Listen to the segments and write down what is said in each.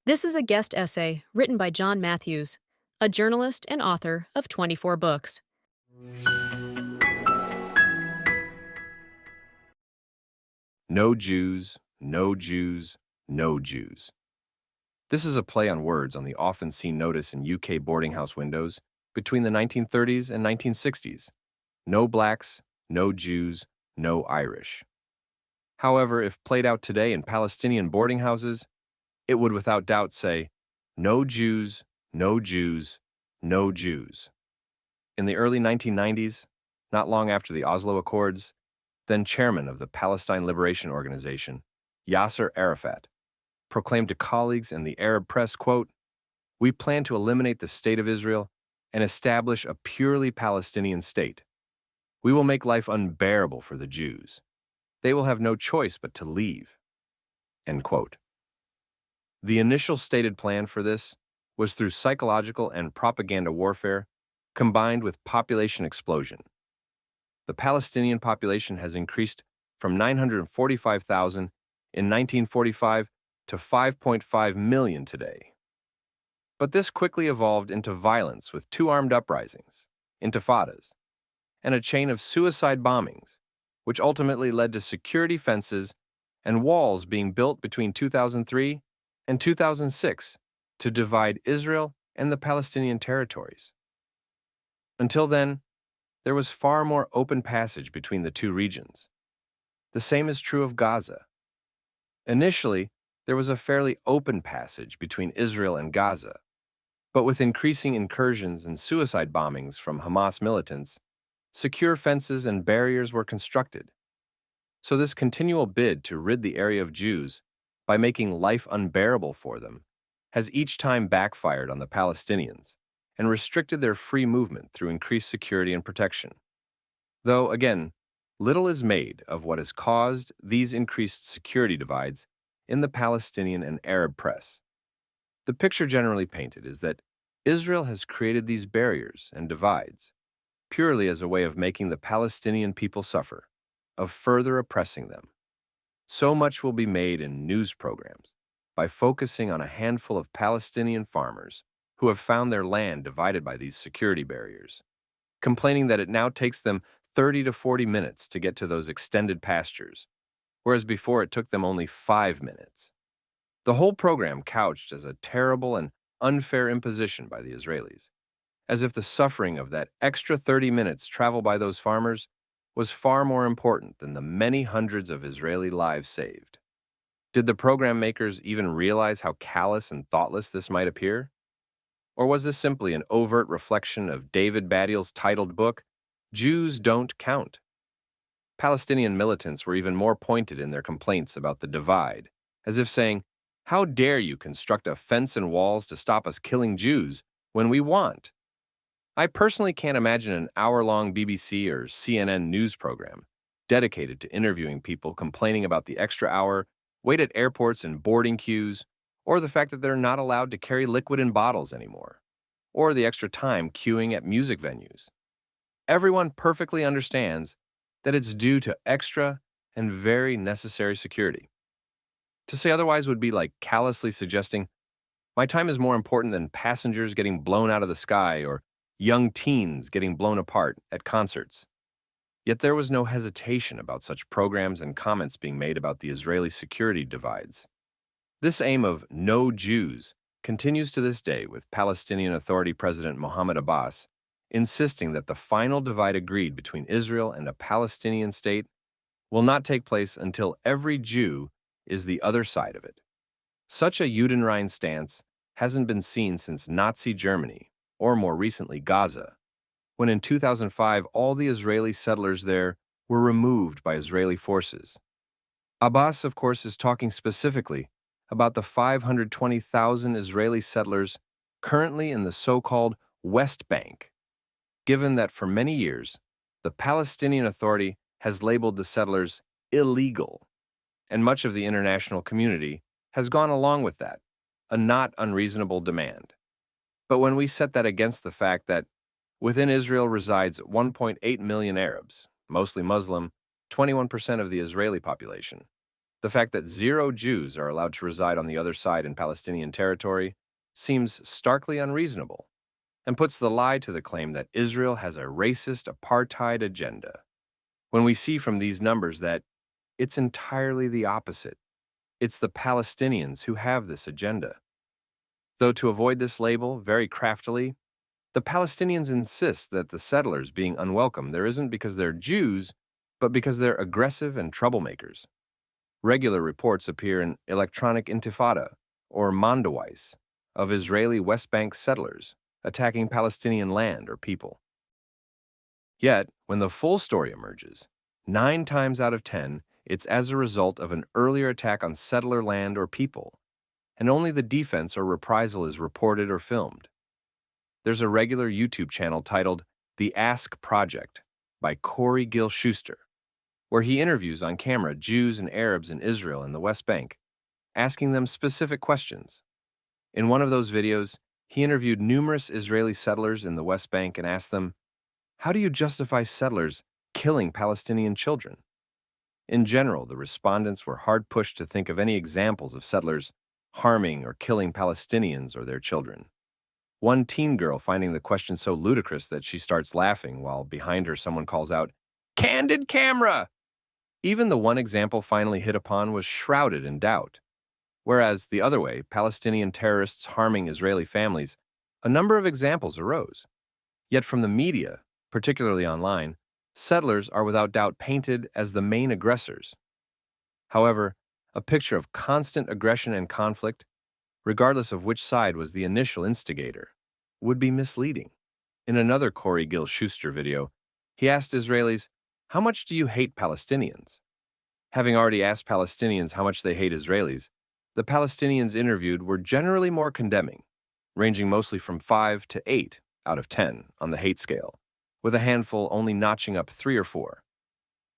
This is a guest essay written by John Matthews, a journalist and author of 24 books. No Jews, no Jews, no Jews. This is a play on words on the often seen notice in UK boarding house windows between the 1930s and 1960s. No blacks, no Jews, no Irish. However, if played out today in Palestinian boarding houses, it would without doubt say, no Jews, no Jews, no Jews. In the early 1990s, not long after the Oslo Accords, then chairman of the Palestine Liberation Organization, Yasser Arafat, proclaimed to colleagues in the Arab press, quote, "We plan to eliminate the State of Israel and establish a purely Palestinian state. We will make life unbearable for the Jews. They will have no choice but to leave." End quote. The initial stated plan for this was through psychological and propaganda warfare combined with population explosion. The Palestinian population has increased from 945,000 in 1945 to 5.5 million today. But this quickly evolved into violence with two armed uprisings, intifadas, and a chain of suicide bombings, which ultimately led to security fences and walls being built between 2003 and 2006 to divide Israel and the Palestinian territories. Until then, there was far more open passage between the two regions. The same is true of Gaza. Initially, there was a fairly open passage between Israel and Gaza, but with increasing incursions and suicide bombings from Hamas militants, secure fences and barriers were constructed. So this continual bid to rid the area of Jews by making life unbearable for them has each time backfired on the Palestinians and restricted their free movement through increased security and protection. Though, again, little is made of what has caused these increased security divides in the Palestinian and Arab press. The picture generally painted is that Israel has created these barriers and divides purely as a way of making the Palestinian people suffer, of further oppressing them. So much will be made in news programs by focusing on a handful of Palestinian farmers who have found their land divided by these security barriers, complaining that it now takes them 30 to 40 minutes to get to those extended pastures, whereas before it took them only 5 minutes. The whole program couched as a terrible and unfair imposition by the Israelis, as if the suffering of that extra 30 minutes travel by those farmers was far more important than the many hundreds of Israeli lives saved. Did the program makers even realize how callous and thoughtless this might appear? Or was this simply an overt reflection of David Baddiel's titled book, Jews Don't Count? Palestinian militants were even more pointed in their complaints about the divide, as if saying, "How dare you construct a fence and walls to stop us killing Jews when we want?" I personally can't imagine an hour-long BBC or CNN news program dedicated to interviewing people complaining about the extra hour, wait at airports and boarding queues, or the fact that they're not allowed to carry liquid in bottles anymore, or the extra time queuing at music venues. Everyone perfectly understands that it's due to extra and very necessary security. To say otherwise would be like callously suggesting, my time is more important than passengers getting blown out of the sky or young teens getting blown apart at concerts. Yet there was no hesitation about such programs and comments being made about the Israeli security divides. This aim of no Jews continues to this day with Palestinian Authority President Mohammed Abbas insisting that the final divide agreed between Israel and a Palestinian state will not take place until every Jew is the other side of it. Such a Judenrein stance hasn't been seen since Nazi Germany, or more recently Gaza, when in 2005 all the Israeli settlers there were removed by Israeli forces. Abbas, of course, is talking specifically about the 520,000 Israeli settlers currently in the so-called West Bank, given that for many years, the Palestinian Authority has labeled the settlers illegal, and much of the international community has gone along with that, a not unreasonable demand. But when we set that against the fact that within Israel resides 1.8 million Arabs, mostly Muslim, 21% of the Israeli population, The fact that 0 Jews are allowed to reside on the other side in Palestinian territory seems starkly unreasonable and puts the lie to the claim that Israel has a racist apartheid agenda. When we see from these numbers that it's entirely the opposite. It's the Palestinians who have this agenda. Though to avoid this label very craftily, the Palestinians insist that the settlers being unwelcome there isn't because they're Jews, but because they're aggressive and troublemakers. Regular reports appear in Electronic Intifada, or Mondoweiss, of Israeli West Bank settlers attacking Palestinian land or people. Yet, when the full story emerges, 9 times out of 10, it's as a result of an earlier attack on settler land or people, and only the defense or reprisal is reported or filmed. There's a regular YouTube channel titled The Ask Project by Corey Gill Schuster, where he interviews on camera Jews and Arabs in Israel and the West Bank, asking them specific questions. In one of those videos, he interviewed numerous Israeli settlers in the West Bank and asked them, "How do you justify settlers killing Palestinian children?" In general, the respondents were hard-pushed to think of any examples of settlers harming or killing Palestinians or their children. One teen girl finding the question so ludicrous that she starts laughing while behind her someone calls out, "Candid camera!" Even the one example finally hit upon was shrouded in doubt. Whereas the other way, Palestinian terrorists harming Israeli families, a number of examples arose. Yet from the media, particularly online, settlers are without doubt painted as the main aggressors. However, a picture of constant aggression and conflict, regardless of which side was the initial instigator, would be misleading. In another Corey Gill Schuster video, he asked Israelis, "How much do you hate Palestinians?" Having already asked Palestinians how much they hate Israelis, the Palestinians interviewed were generally more condemning, ranging mostly from 5 to 8 out of 10 on the hate scale, with a handful only notching up 3 or 4.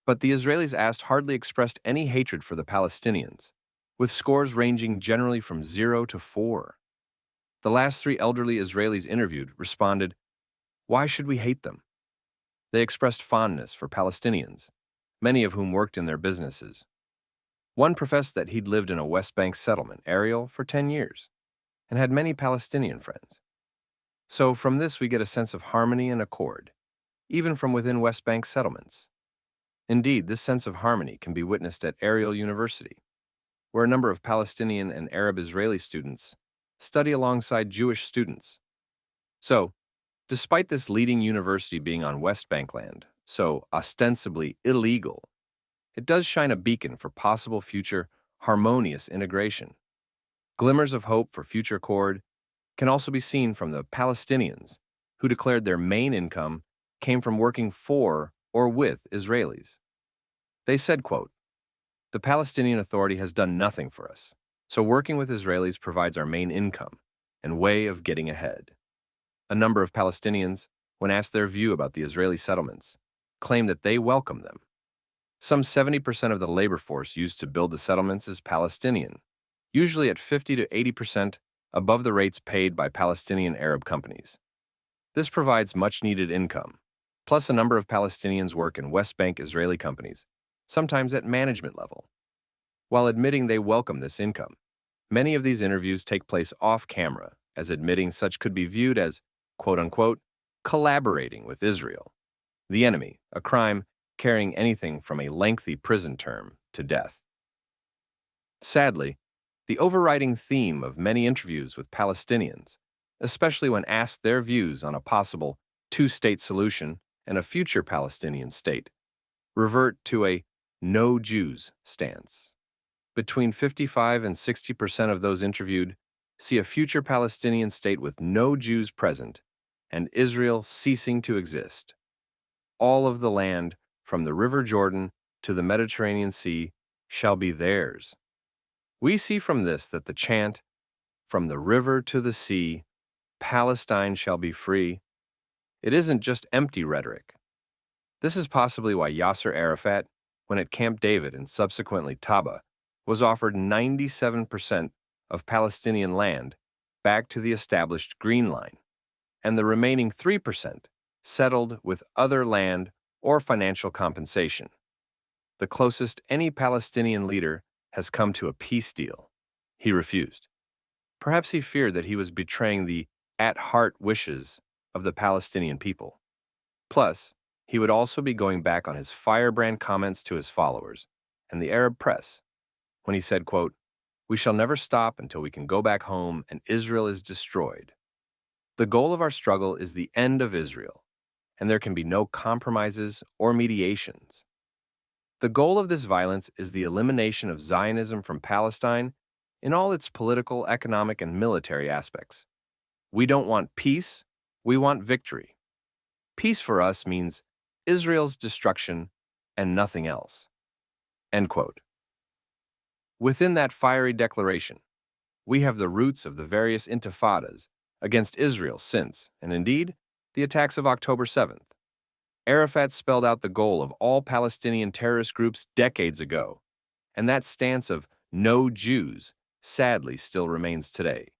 But the Israelis asked hardly expressed any hatred for the Palestinians, with scores ranging generally from 0 to 4. The last 3 elderly Israelis interviewed responded, "Why should we hate them?" They expressed fondness for Palestinians, many of whom worked in their businesses. One professed that he'd lived in a West Bank settlement, Ariel, for 10 years, and had many Palestinian friends. So from this we get a sense of harmony and accord, even from within West Bank settlements. Indeed, this sense of harmony can be witnessed at Ariel University, where a number of Palestinian and Arab Israeli students study alongside Jewish students. So, despite this leading university being on West Bank land, so ostensibly illegal, it does shine a beacon for possible future harmonious integration. Glimmers of hope for future accord can also be seen from the Palestinians, who declared their main income came from working for or with Israelis. They said, quote, "The Palestinian Authority has done nothing for us, so working with Israelis provides our main income and way of getting ahead." A number of Palestinians, when asked their view about the Israeli settlements, claim that they welcome them. Some 70% of the labor force used to build the settlements is Palestinian, usually at 50 to 80% above the rates paid by Palestinian Arab companies. This provides much-needed income, plus a number of Palestinians work in West Bank Israeli companies, sometimes at management level. While admitting they welcome this income, many of these interviews take place off-camera, as admitting such could be viewed as, quote-unquote, collaborating with Israel, the enemy, a crime carrying anything from a lengthy prison term to death. Sadly, the overriding theme of many interviews with Palestinians, especially when asked their views on a possible two-state solution and a future Palestinian state, revert to a no Jews stance. Between 55 and 60% of those interviewed see a future Palestinian state with no Jews present and Israel ceasing to exist. All of the land, from the River Jordan to the Mediterranean Sea, shall be theirs. We see from this that the chant, "From the river to the sea, Palestine shall be free," it isn't just empty rhetoric. This is possibly why Yasser Arafat, when at Camp David and subsequently Taba, was offered 97% of Palestinian land back to the established Green Line, and the remaining 3% settled with other land or financial compensation. The closest any Palestinian leader has come to a peace deal. He refused. Perhaps he feared that he was betraying the at-heart wishes of the Palestinian people. Plus, he would also be going back on his firebrand comments to his followers and the Arab press when he said, quote, "We shall never stop until we can go back home and Israel is destroyed. The goal of our struggle is the end of Israel, and there can be no compromises or mediations. The goal of this violence is the elimination of Zionism from Palestine in all its political, economic, and military aspects. We don't want peace, we want victory. Peace for us means Israel's destruction and nothing else." End quote. Within that fiery declaration, we have the roots of the various intifadas against Israel since, and indeed, the attacks of October 7th. Arafat spelled out the goal of all Palestinian terrorist groups decades ago, and that stance of no Jews sadly still remains today.